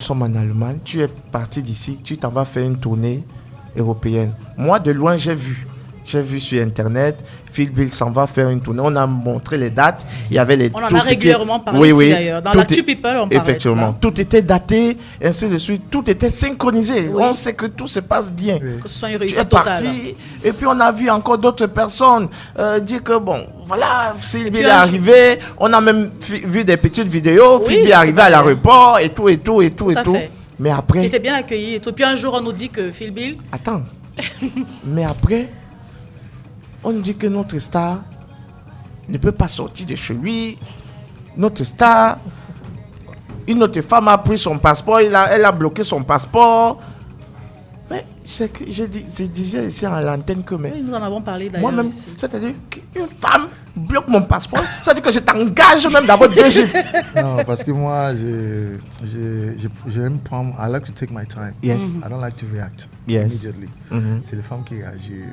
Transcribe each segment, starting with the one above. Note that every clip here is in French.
sommes en Allemagne, tu es parti d'ici, tu t'en vas faire une tournée européenne. Moi, de loin, j'ai vu sur Internet, Phil Bill s'en va faire une tournée. On a montré les dates. Il y avait les. On en a régulièrement parlé ici d'ailleurs. Dans la Two People, on parlait. Effectivement. Tout était daté, ainsi de suite. Tout était synchronisé. Oui. On sait que tout se passe bien. Oui. Que ce soit une totale. réussite Parti, et puis on a vu encore d'autres personnes dire que bon, voilà, Phil Bill est arrivé. On a même vu des petites vidéos. Phil Bill est arrivé à l'aéroport et tout. Mais après. Il était bien accueilli et tout. Puis un jour, on nous dit que Phil Bill. Attends. Mais après. On nous dit que notre star ne peut pas sortir de chez lui. Notre star, une autre femme a pris son passeport, elle a bloqué son passeport. Mais je disais ici à l'antenne que... Oui, nous en avons parlé d'ailleurs. Moi-même, c'est-à-dire qu'une femme bloque mon passeport, ça veut dire que je t'engage même d'abord 2 chiffres. Non, parce que moi, j'aime prendre... I like to take my time. Yes. I don't like to react immediately. C'est les femmes qui réagissent.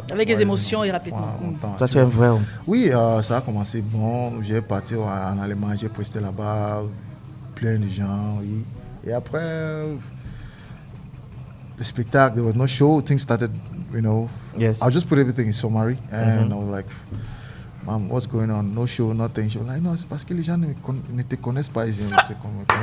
Avec des émotions et rapidement. Toi, tu es un vrai homme. Oui, ça a commencé bon. J'ai parti en Allemagne, j'ai posté là-bas, plein de gens, oui. Et après... the spectacle, there was no show, things started, Yes. I just put everything in summary and I was like, Mom, what's going on? No show, nothing. She was like, non, c'est parce que les gens ne te connaissent pas.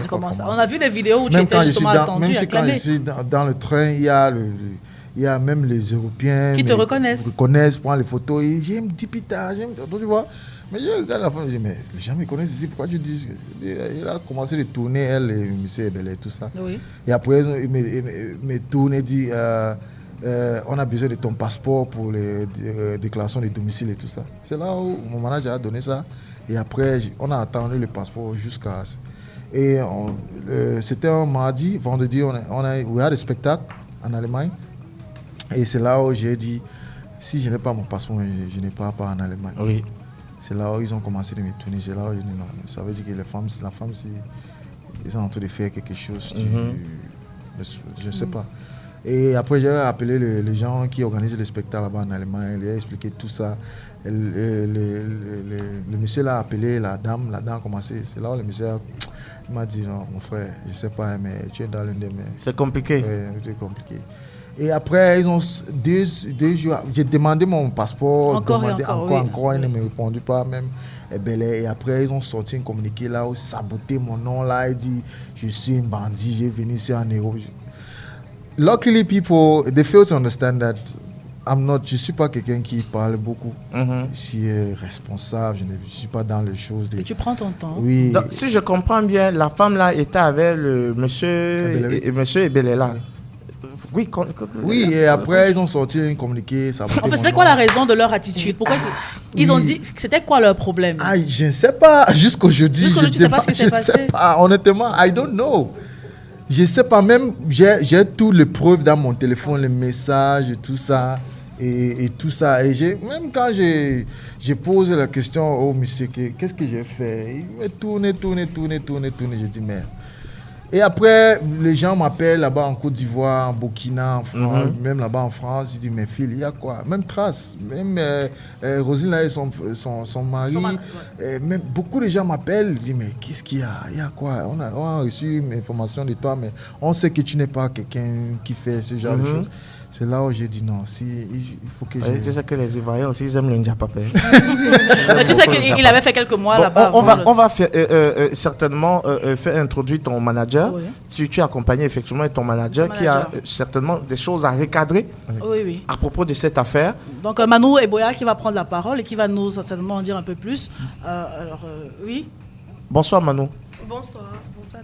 Comment ça? On a vu des vidéos où tu étais justement attendu, même quand je suis dans le train, il y a même les Européens qui te reconnaissent, prennent les photos. Et j'aime Dipita, tu vois. Mais je regarde la femme, je dis, mais les gens me connaissent ici, pourquoi tu dis? Il a commencé de tourner, elle, et M. Ebele et tout ça. Oui. Et après, il me tourne et dit, on a besoin de ton passeport pour les déclarations de domicile et tout ça. C'est là où mon manager a donné ça. Et après, on a attendu le passeport jusqu'à... Et c'était un mardi, vendredi, on a des spectacles en Allemagne. Et c'est là où j'ai dit, si je n'ai pas mon passeport, je n'ai pas en Allemagne. Oui. C'est là où ils ont commencé de me tourner. C'est là où j'ai dit non. Ça veut dire que la femme, ils sont en train de faire quelque chose. Je ne sais pas. Et après, j'ai appelé les gens qui organisent les spectacles là-bas en Allemagne. Il a expliqué tout ça. Le monsieur l'a appelé, la dame a commencé. C'est là où le monsieur m'a dit non, mon frère, je ne sais pas, mais tu es dans l'une des mains. C'est compliqué. Oui, c'est compliqué. Et après, ils ont 2 jours. J'ai demandé mon passeport. Encore, ils ne me répondaient pas même. Et après, ils ont sorti un communiqué là où saboté mon nom là. Ils disent je suis un bandit, j'ai venu ici en Europe. Luckily, people, they fail to understand that je ne suis pas quelqu'un qui parle beaucoup. Je suis responsable, je ne suis pas dans les choses. Et tu prends ton temps. Oui. Donc, si je comprends bien, la femme là était avec le monsieur Ebele là. Oui, et après, ils ont sorti un communiqué. En fait, c'est quoi la raison de leur attitude? Pourquoi ils ont dit, c'était quoi leur problème? Je ne sais pas. Jusqu'aujourd'hui, tu ne sais pas ce qui s'est passé? Je ne sais pas. Honnêtement, I don't know. Je ne sais pas. Même, j'ai toutes les preuves dans mon téléphone, les messages et tout ça. Et tout ça. Et même quand je pose la question au monsieur, qu'est-ce que j'ai fait? Il me tourne. Je dis, merde. Et après, les gens m'appellent là-bas en Côte d'Ivoire, en Burkina, en France, même là-bas en France. Ils disent, mais Phil, il y a quoi? Même Trace, même Rosine là et son mari. Même beaucoup de gens m'appellent. Ils disent, mais qu'est-ce qu'il y a? Il y a quoi? On a reçu une information de toi, mais on sait que tu n'es pas quelqu'un qui fait ce genre de choses. C'est là où j'ai dit non, il faut que je... Tu sais que les Ivoiriens aussi, ils aiment le Ndiapapé. Tu sais qu'il avait fait quelques mois là-bas. On va faire, certainement faire introduire ton manager. Oui. Tu es accompagné effectivement de ton manager qui a certainement des choses à recadrer à propos de cette affaire. Donc Manu Eboya qui va prendre la parole et qui va nous certainement en dire un peu plus. Oui. Bonsoir Manu. Bonsoir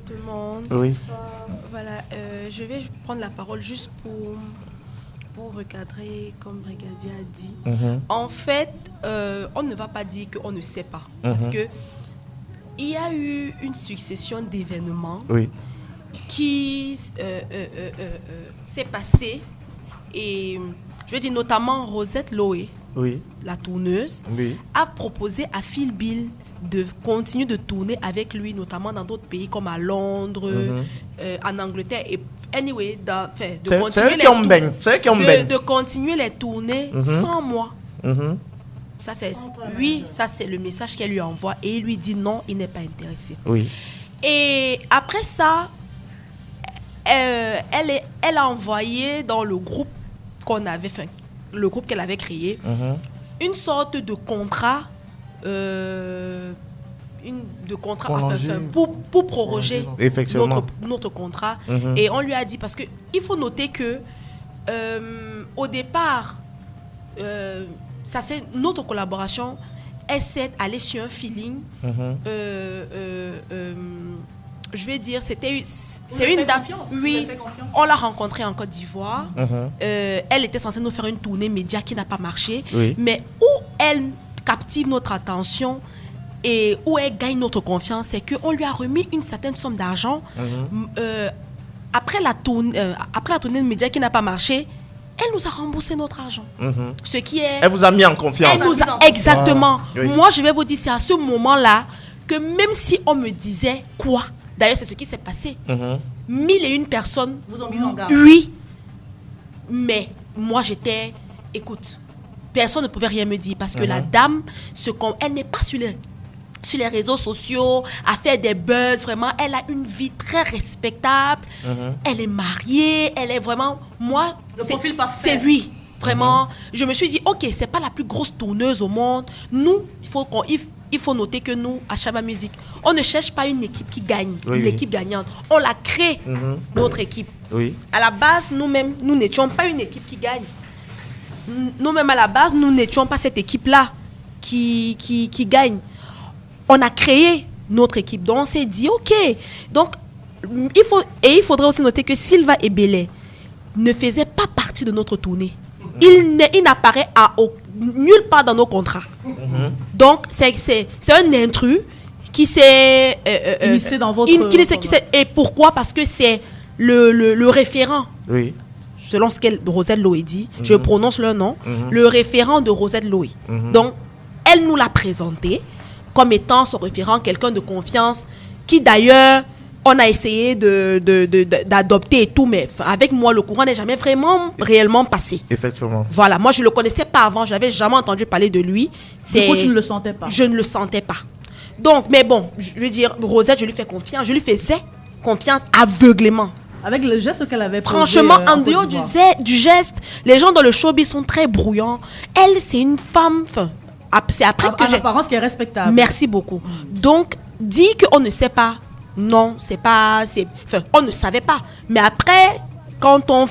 tout le monde. Oui. Bonsoir. Voilà, je vais prendre la parole juste pour recadrer, comme Brigadier a dit. En fait, on ne va pas dire qu'on ne sait pas. Parce que il y a eu une succession d'événements qui s'est passé. Et je veux dire notamment Rosette Loé, la tourneuse, a proposé à Phil Bill de continuer de tourner avec lui, notamment dans d'autres pays comme à Londres, en Angleterre et anyway, de continuer les tournées sans moi. Ça c'est le message qu'elle lui envoie et il lui dit non, il n'est pas intéressé. Et après ça, elle a envoyé dans le groupe le groupe qu'elle avait créé, une sorte de contrat, pour proroger notre contrat. Et on lui a dit, parce qu'il faut noter que au départ, ça c'est notre collaboration, elle s'est allée sur un feeling. Je vais dire, c'est une dame. Oui, on l'a rencontrée en Côte d'Ivoire. Elle était censée nous faire une tournée média qui n'a pas marché. Mais où elle captive notre attention et où elle gagne notre confiance, c'est qu'on lui a remis une certaine somme d'argent. Après la tournée de média qui n'a pas marché, elle nous a remboursé notre argent. Ce qui est... Elle vous a mis en confiance. Exactement. Moi, je vais vous dire, c'est à ce moment-là que même si on me disait quoi, d'ailleurs, c'est ce qui s'est passé. 1001 personnes vous ont mis en garde. Oui. Mais moi, j'étais... Écoute, personne ne pouvait rien me dire parce que la dame, elle n'est pas sur les réseaux sociaux, à faire des buzz, vraiment. Elle a une vie très respectable. Elle est mariée. Elle est vraiment... Moi, le profil parfait. C'est lui. Vraiment. Je me suis dit, OK, c'est pas la plus grosse tourneuse au monde. Nous, il faut noter que nous, à Chaba Music, on ne cherche pas une équipe qui gagne, une équipe gagnante. On la crée, notre équipe. À la base, nous-mêmes, nous n'étions pas une équipe qui gagne. Nous-mêmes, à la base, nous n'étions pas cette équipe-là qui gagne. On a créé notre équipe. Donc, on s'est dit, OK. Donc, il faudrait aussi noter que Sylvain Ebele ne faisait pas partie de notre tournée. Il n'apparaît nulle part dans nos contrats. Donc, c'est un intrus qui s'est immiscé dans votre... Et pourquoi? Parce que c'est le référent. Selon ce que Rosette Loé dit, je prononce leur nom, le référent de Rosette Loé. Donc, elle nous l'a présenté comme étant son référent, quelqu'un de confiance, qui d'ailleurs, on a essayé d'adopter et tout, mais avec moi, le courant n'est jamais réellement passé. Effectivement. Voilà, moi, je ne le connaissais pas avant, je n'avais jamais entendu parler de lui. Du coup, tu ne le sentais pas? Je ne le sentais pas. Donc, mais bon, je veux dire, Rosette, je lui fais confiance, je lui faisais confiance aveuglément. Avec le geste qu'elle avait posé, franchement, en dehors du geste, les gens dans le showbiz sont très brouillants. Elle, c'est une femme... C'est après que en apparence qui est respectable. Merci beaucoup. Donc, dit qu'on ne sait pas, non, c'est pas... on ne savait pas. Mais après, quand on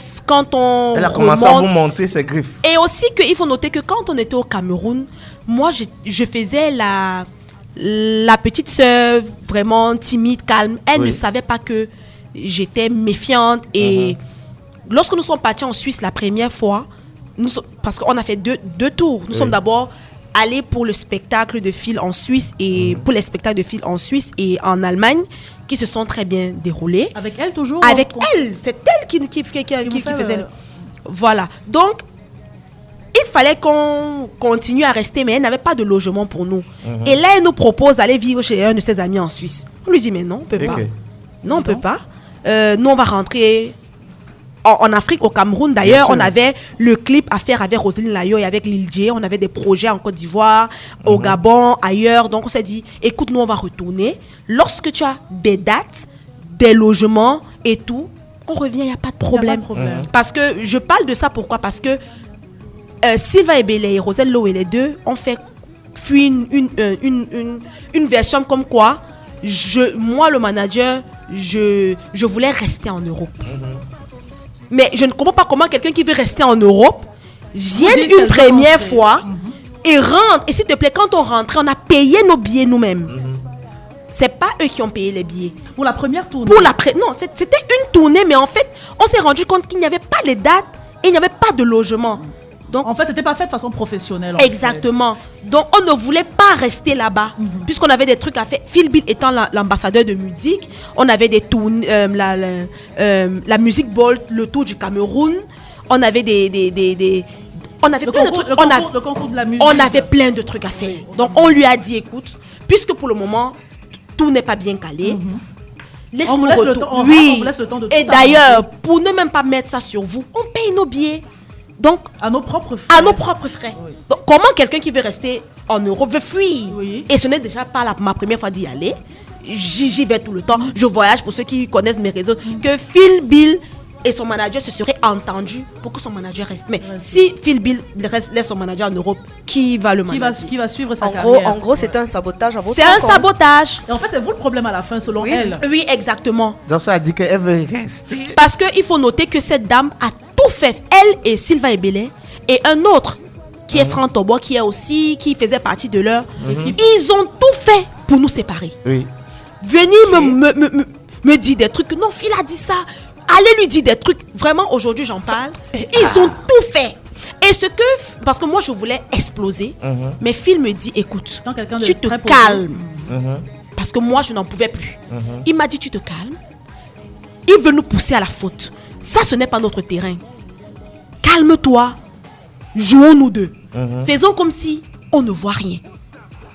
elle a commencé à vous monter ses griffes. Et aussi, il faut noter que quand on était au Cameroun, moi, je faisais la petite sœur vraiment timide, calme. Elle ne savait pas que j'étais méfiante. Et lorsque nous sommes partis en Suisse la première fois, parce qu'on a fait deux tours. Nous sommes d'abord allés pour le spectacle de Phil en Suisse et pour les spectacles de Phil en Suisse et en Allemagne qui se sont très bien déroulés. Avec elle toujours? Avec elle. C'est elle qui faisait... Voilà. Donc, il fallait qu'on continue à rester, mais elle n'avait pas de logement pour nous. Et là, elle nous propose d'aller vivre chez un de ses amis en Suisse. On lui dit, mais non, on ne peut pas. Non, on ne peut pas. Nous, on va rentrer en Afrique, au Cameroun. D'ailleurs, on avait le clip à faire avec Roselyne Layo et avec Lil J. On avait des projets en Côte d'Ivoire, au Gabon, ailleurs. Donc, on s'est dit, écoute, nous, on va retourner. Lorsque tu as des dates, des logements et tout, on revient, il n'y a pas de problème. Parce que je parle de ça, pourquoi? Parce que Sylvain Ebele et Rosette Loé, les deux, ont fait fuir une version comme quoi, moi, le manager, je voulais rester en Europe. Mais je ne comprends pas comment quelqu'un qui veut rester en Europe vienne une première fois et rentre. Et s'il te plaît, quand on rentrait, on a payé nos billets nous-mêmes. C'est pas eux qui ont payé les billets. Pour la première tournée? Non, c'était une tournée, mais en fait, on s'est rendu compte qu'il n'y avait pas les dates et il n'y avait pas de logement. Donc, en fait, c'était pas fait de façon professionnelle. Exactement. Donc, on ne voulait pas rester là-bas, puisqu'on avait des trucs à faire. Phil Bill étant l'ambassadeur de musique, on avait des tournées, la Music Bowl, le tour du Cameroun. On avait on avait plein de trucs. Le concours de la musique. On avait plein de trucs à faire. Donc, on lui a dit, écoute, puisque pour le moment, tout n'est pas bien calé, on vous laisse le temps. Oui. On vous laisse le temps de tout. Et d'ailleurs, pour ne même pas mettre ça sur vous, on paye nos billets. Donc, à nos propres frais. Oui. Donc, comment quelqu'un qui veut rester en Europe veut fuir? Et ce n'est déjà pas ma première fois d'y aller. j'y vais tout le temps. Je voyage, pour ceux qui connaissent mes réseaux, que Phil Bill et son manager se seraient entendus pour que son manager reste. Mais si Phil Bill laisse son manager en Europe, qui va le manager? Qui va suivre sa En carrière? gros, c'est un sabotage à votre C'est un compte. sabotage. Et en fait, c'est vous le problème à la fin, selon elle. Oui, exactement. Donc ça a dit qu'elle veut rester. Parce qu'il faut noter que cette dame a tout fait. Elle et Sylvain Ebele et un autre qui est Franck Tobo, qui faisait partie de leur. Ils ont tout fait pour nous séparer. Oui. Venir me dire des trucs. Non, Phil a dit ça. Allez lui dire des trucs. Vraiment, aujourd'hui, j'en parle. Ils ont tout fait. Et parce que moi, je voulais exploser. Mais Phil me dit, écoute, tu te calmes. Parce que moi, je n'en pouvais plus. Il m'a dit, tu te calmes. Il veut nous pousser à la faute. Ça, ce n'est pas notre terrain. Calme-toi. Jouons nous deux. Faisons comme si on ne voit rien.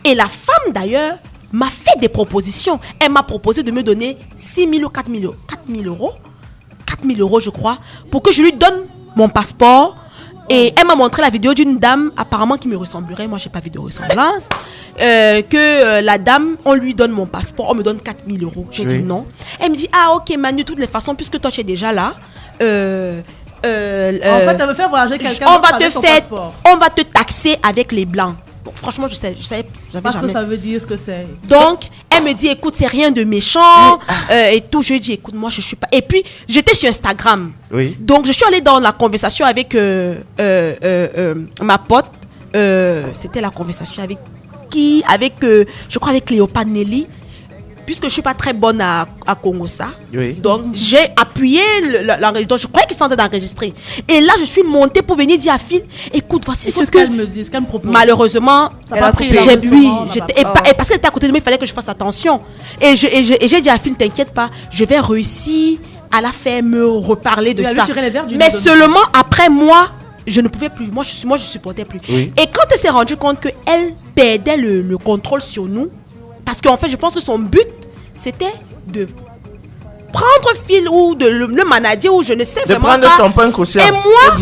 Et la femme, d'ailleurs, m'a fait des propositions. Elle m'a proposé de me donner 6 000 ou 4 000 euros. 4 000 euros, je crois, pour que je lui donne mon passeport. Et elle m'a montré la vidéo d'une dame, apparemment qui me ressemblerait. Moi, je n'ai pas vu de ressemblance. La dame, on lui donne mon passeport, on me donne 4 000 euros. J'ai dit non. Elle me dit, ah ok Manu, de toutes les façons, puisque toi tu es déjà là, en fait, elle veut faire voyager quelqu'un avec son passeport. On va te taxer avec les blancs. Bon, franchement, je savais Parce jamais. que ça veut dire ce que c'est. Donc, elle me dit, écoute, c'est rien de méchant et tout. Je lui dis, écoute, moi, je suis pas. Et puis, j'étais sur Instagram. Oui. Donc, je suis allée dans la conversation avec ma pote. C'était la conversation avec qui? Je crois avec Cléopâtre Nelly. Puisque je ne suis pas très bonne à Congossa. Oui. Donc, j'ai appuyé l'enregistrement. Je croyais qu'ils sont en train d'enregistrer. Et là, je suis montée pour venir dire à Phil, écoute, voici ce qu'elle me dit, ce qu'elle me propose. Malheureusement, ça n'a pas pris et parce qu'elle était à côté de moi, il fallait que je fasse attention. Et j'ai dit à Phil, t'inquiète pas, je vais réussir à la faire me reparler de ça. Mais seulement après moi, je ne pouvais plus. Moi, je supportais plus. Oui. Et quand elle s'est rendue compte qu'elle perdait le contrôle sur nous, parce qu'en fait, je pense que son but, c'était de prendre Phil ou de le manager ou je ne sais vraiment pas. De prendre ton pain conscient. Et moi,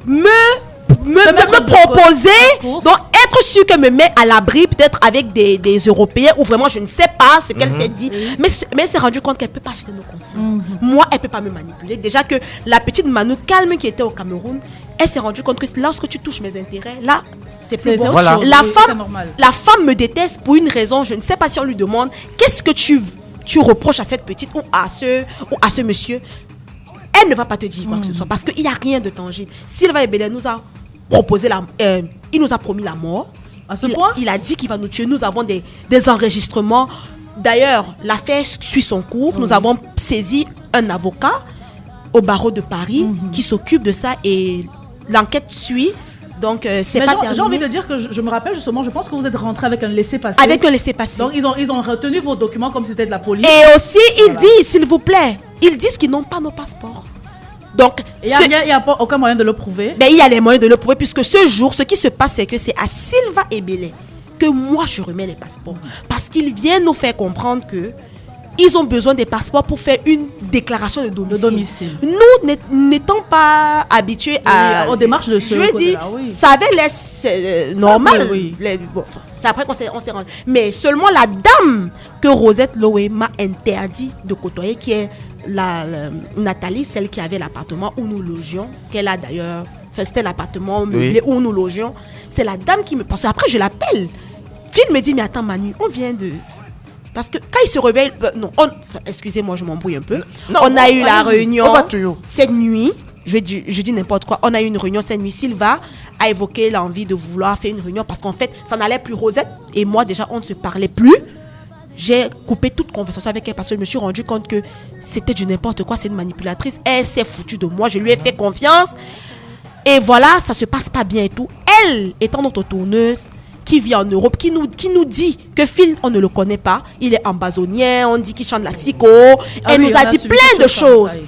me proposer, donc être sûr qu'elle me met à l'abri, peut-être avec des Européens ou vraiment je ne sais pas ce qu'elle s'est dit. Mais elle s'est rendue compte qu'elle ne peut pas acheter nos consciences. Moi, elle ne peut pas me manipuler. Déjà que la petite Manu Calme qui était au Cameroun, elle s'est rendue compte que lorsque tu touches mes intérêts, là, c'est plus bon. Voilà. La femme me déteste pour une raison, je ne sais pas si on lui demande qu'est-ce que tu reproches à cette petite ou à ce monsieur. Elle ne va pas te dire quoi que ce soit parce qu'il n'y a rien de tangible. Sylvain Ebele nous a proposé il nous a promis la mort. À ce point? Il a dit qu'il va nous tuer. Nous avons des enregistrements. D'ailleurs, l'affaire suit son cours. Nous avons saisi un avocat au barreau de Paris qui s'occupe de ça et l'enquête suit. Donc, c'est pas terminé. J'ai envie de dire que je me rappelle justement, je pense que vous êtes rentré avec un laissez-passer. Avec un laissez-passer. Donc, ils ont retenu vos documents comme si c'était de la police. Et aussi, ils disent, s'il vous plaît, ils disent qu'ils n'ont pas nos passeports. Donc, il n'y a pas aucun moyen de le prouver. Mais il y a les moyens de le prouver puisque ce jour, ce qui se passe, c'est que c'est à Sylvain Ebele que moi, je remets les passeports. Parce qu'ils viennent nous faire comprendre que ils ont besoin des passeports pour faire une déclaration de domicile. Nous, n'étant pas habitués aux démarches de ce côté-là, je veux dire, ça avait l'air normal. C'est après qu'on s'est rendu. Mais seulement la dame que Rosette Loé m'a interdit de côtoyer, qui est Nathalie, celle qui avait l'appartement où nous logions, qu'elle a d'ailleurs, c'était l'appartement meublé où nous logions. C'est la dame qui me... Parce qu'après, je l'appelle. Phil me dit, mais attends Manu, on vient de... Parce que quand il se réveille, excusez-moi, je m'embrouille un peu. Non, on a eu la réunion cette nuit. Je dis n'importe quoi. On a eu une réunion cette nuit. Sylvain a évoqué l'envie de vouloir faire une réunion parce qu'en fait, ça n'allait plus. Rosette et moi, déjà, on ne se parlait plus. J'ai coupé toute conversation avec elle parce que je me suis rendu compte que c'était du n'importe quoi. C'est une manipulatrice. Elle s'est foutue de moi. Je lui ai fait confiance. Et voilà, ça se passe pas bien et tout. Elle, étant notre tourneuse, qui vit en Europe, qui nous dit que Phil, on ne le connaît pas, il est ambazonien, on dit qu'il chante la psycho, elle nous a dit plein de choses.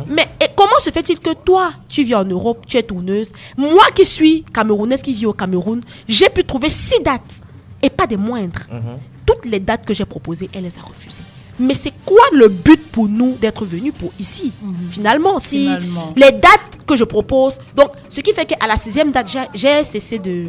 Mais comment se fait-il que toi, tu vis en Europe, tu es tourneuse, moi qui suis camerounaise, qui vis au Cameroun, j'ai pu trouver 6 dates, et pas des moindres. Toutes les dates que j'ai proposées, elle les a refusées. Mais c'est quoi le but pour nous d'être venus pour ici, finalement, si les dates que je propose, donc ce qui fait qu'à la 6e date, j'ai cessé de...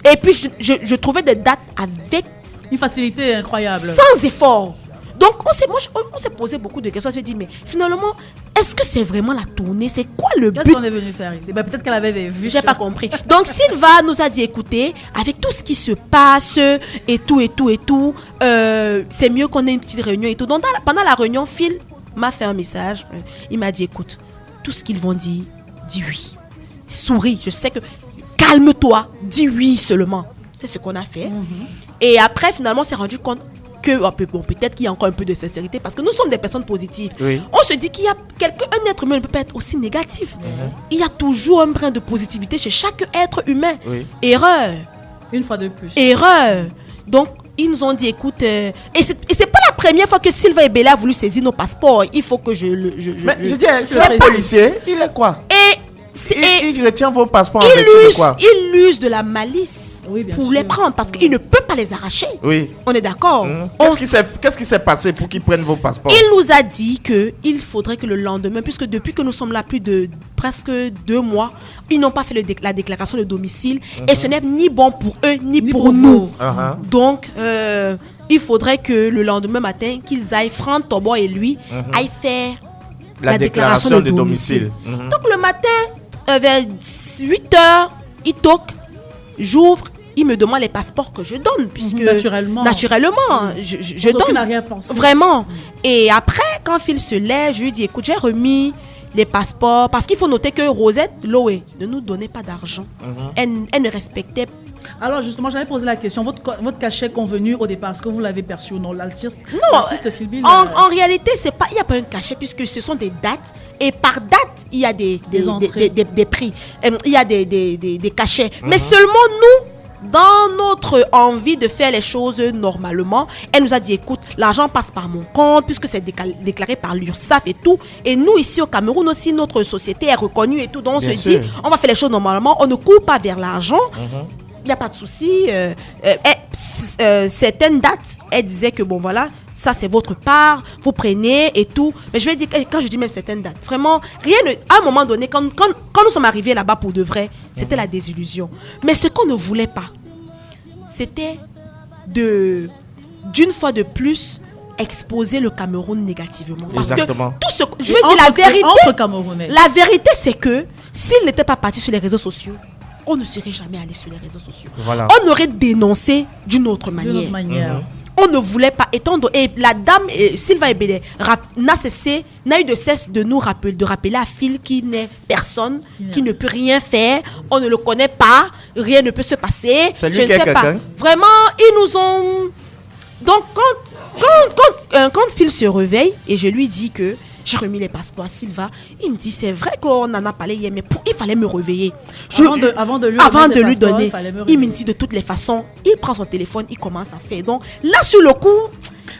Et puis je trouvais des dates avec Une facilité incroyable. Sans effort. Donc, on s'est posé beaucoup de questions. On s'est dit, mais finalement, est-ce que c'est vraiment la tournée? C'est quoi le but? Qu'est-ce qu'on est venu faire ici? Peut-être qu'elle avait des vues. J'ai pas compris. Donc, Sylva nous a dit, écoutez, avec tout ce qui se passe et tout, c'est mieux qu'on ait une petite réunion et tout. Donc, pendant la réunion, Phil m'a fait un message. Il m'a dit, écoute, tout ce qu'ils vont dire, dis oui. Souris, je sais que... Calme-toi, dis oui seulement. C'est ce qu'on a fait. Et après, finalement, on s'est rendu compte que peut-être qu'il y a encore un peu de sincérité parce que nous sommes des personnes positives. Oui. On se dit qu'il y a un être humain ne peut pas être aussi négatif. Il y a toujours un brin de positivité chez chaque être humain. Oui. Erreur. Une fois de plus. Erreur. Donc, ils nous ont dit, écoute, et c'est pas la première fois que Sylva et Bella a voulu saisir nos passeports. Il faut que Mais je dis, c'est un policier, il est quoi? Il retient vos passeports avec quoi? Il use de la malice. Oui, pour les prendre parce qu'il ne peut pas les arracher. Oui. On est d'accord. Qu'est-ce qui s'est passé pour qu'ils prennent vos passeports? Il nous a dit qu'il faudrait que le lendemain, puisque depuis que nous sommes là plus de presque 2 mois, ils n'ont pas fait la déclaration de domicile et ce n'est ni bon pour eux ni pour nous. Donc, il faudrait que le lendemain matin, qu'ils aillent, Franck Tobo et lui, aillent faire la déclaration de domicile. Donc, le matin, vers 8h, il toque, j'ouvre. Il me demande les passeports que je donne, puisque naturellement je donne. N'a rien pensé. Vraiment. Et après, quand Phil se lève, je lui dis, écoute, j'ai remis les passeports, parce qu'il faut noter que Rosette Loé ne nous donnait pas d'argent. Elle ne respectait pas. Alors justement, j'avais posé la question, votre cachet convenu au départ, est-ce que vous l'avez perçu ou non? L'artiste Phil Bill, en réalité, il n'y a pas un cachet, puisque ce sont des dates. Et par date, il y a des prix. Il y a des cachets. Mais seulement nous, dans notre envie de faire les choses normalement, elle nous a dit, écoute, l'argent passe par mon compte, puisque c'est déclaré par l'URSSAF et tout. Et nous, ici au Cameroun aussi, notre société est reconnue et tout. Donc on se dit, on va faire les choses normalement, on ne court pas vers l'argent. Il n'y a pas de souci. Certaines dates, elle disait que bon voilà, ça c'est votre part, vous prenez et tout. Mais je vais dire, quand je dis même certaines dates, vraiment, à un moment donné, quand nous sommes arrivés là-bas pour de vrai, c'était la désillusion. Mais ce qu'on ne voulait pas, c'était d'une fois de plus, exposer le Cameroun négativement. Parce Exactement. Que tout ce... Je veux dire la vérité. La vérité, c'est que s'il n'était pas parti sur les réseaux sociaux, on ne serait jamais allé sur les réseaux sociaux. Voilà. On aurait dénoncé d'une autre manière. On ne voulait pas. Et la dame, Sylva Ebele, n'a eu de cesse de nous rappeler à Phil qui n'est personne, qui ne peut rien faire. On ne le connaît pas. Rien ne peut se passer. C'est lui qui est quelqu'un. Vraiment, ils nous ont... Donc, quand Phil se réveille, et je lui dis que j'ai remis les passeports à Sylva, il me dit, c'est vrai qu'on en a parlé hier, mais il fallait me réveiller. Avant de lui donner, il me dit de toutes les façons, il prend son téléphone, il commence à faire. Donc là, sur le coup,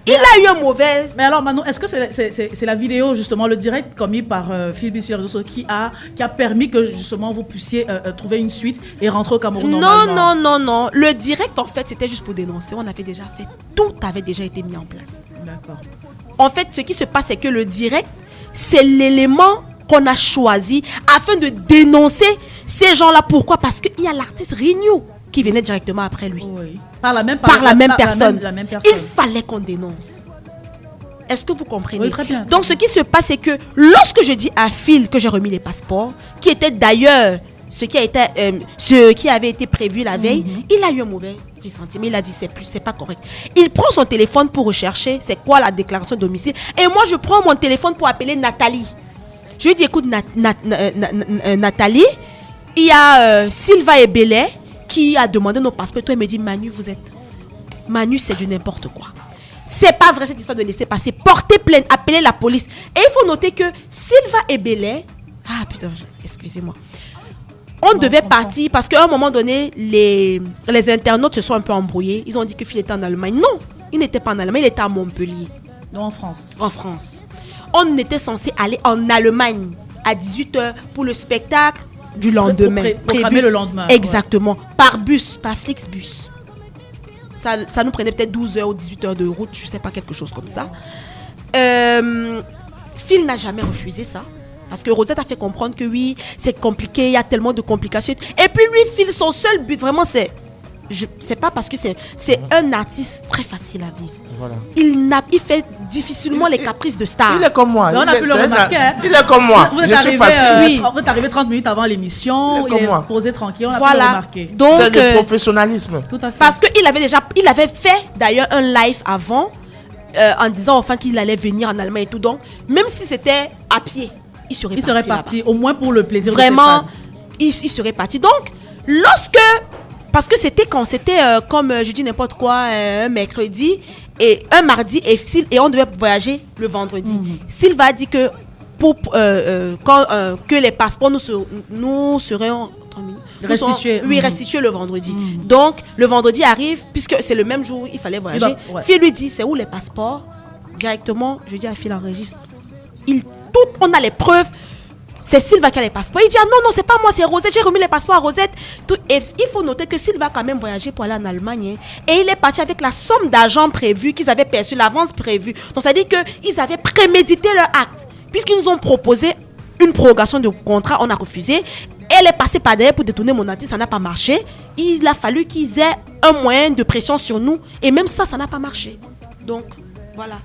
il a eu un mauvais... Mais alors, Manon, est-ce que c'est la vidéo, justement, le direct commis par Phil Bill sur les réseaux sociaux qui a permis que, justement, vous puissiez trouver une suite et rentrer au Cameroun normalement? Non. Le direct, en fait, c'était juste pour dénoncer. On avait déjà fait... Tout avait déjà été mis en place. D'accord. En fait, ce qui se passe, c'est que le direct, c'est l'élément qu'on a choisi afin de dénoncer ces gens-là. Pourquoi? Parce qu'il y a l'artiste Rignou qui venait directement après lui. Oui. Par la même personne. Il fallait qu'on dénonce. Est-ce que vous comprenez? Oui, très bien. Donc, ce qui se passe, c'est que lorsque je dis à Phil que j'ai remis les passeports, qui était d'ailleurs ce qui avait été prévu la veille, il a eu un mauvais pressentiment. Il a dit c'est pas correct. Il prend son téléphone pour rechercher c'est quoi la déclaration de domicile. Et moi, je prends mon téléphone pour appeler Nathalie. Je lui dis, écoute, Nathalie, il y a Sylva Ebele qui a demandé nos passeports. Toi, elle me dit, Manu, c'est du n'importe quoi. C'est pas vrai cette histoire de laisser passer. Portez plainte, appelez la police. Et il faut noter que Sylva Ebele... Ah putain, excusez-moi. On devait partir parce qu'à un moment donné, les internautes se sont un peu embrouillés. Ils ont dit que Phil était en Allemagne. Non, il n'était pas en Allemagne, il était à Montpellier. Non, en France. En France. On était censé aller en Allemagne à 18h pour le spectacle du lendemain. Prévu le lendemain. Exactement. Ouais. Par bus, par Flixbus. Ça nous prenait peut-être 12h ou 18h de route, je ne sais pas, quelque chose comme ça. Phil n'a jamais refusé ça. Parce que Rosette a fait comprendre que oui, c'est compliqué, il y a tellement de complications. Et puis lui, Phil, son seul but, vraiment, c'est c'est pas parce que c'est un artiste très facile à vivre. Voilà. Il fait difficilement les caprices de star. Il est comme moi. Mais on a pu le remarquer. Il est comme moi. Vous êtes Je suis arrivé, facile. vous êtes arrivé 30 minutes avant l'émission. Il est comme Il moi. est posé tranquille. On a pu le Voilà. remarquer. Donc, C'est le professionnalisme. Tout à fait. parce qu'il avait fait d'ailleurs un live avant en disant aux fans qu'il allait venir en Allemagne et tout. Donc, même si c'était à pied, il serait parti, au moins pour le plaisir vraiment, de il serait parti. Donc, parce que c'était comme je dis n'importe quoi, un mercredi et un mardi et on devait voyager le vendredi. Sylvain a dit que que les passeports nous seront restitués. Restitués le vendredi. Donc, le vendredi arrive, puisque c'est le même jour, il fallait voyager. Phil lui dit, c'est où les passeports? Directement, je dis à Phil, enregistre. On a les preuves. C'est Sylvain qui a les passeports. Il dit, ah non, c'est pas moi, c'est Rosette. J'ai remis les passeports à Rosette. Et il faut noter que Sylvain a quand même voyagé pour aller en Allemagne. Et il est parti avec la somme d'argent prévue qu'ils avaient perçue, l'avance prévue. Donc, ça veut dire qu'ils avaient prémédité leur acte. Puisqu'ils nous ont proposé une prorogation de contrat, on a refusé. Elle est passée par derrière pour détourner mon artiste, ça n'a pas marché. Il a fallu qu'ils aient un moyen de pression sur nous. Et même ça n'a pas marché. Donc, voilà.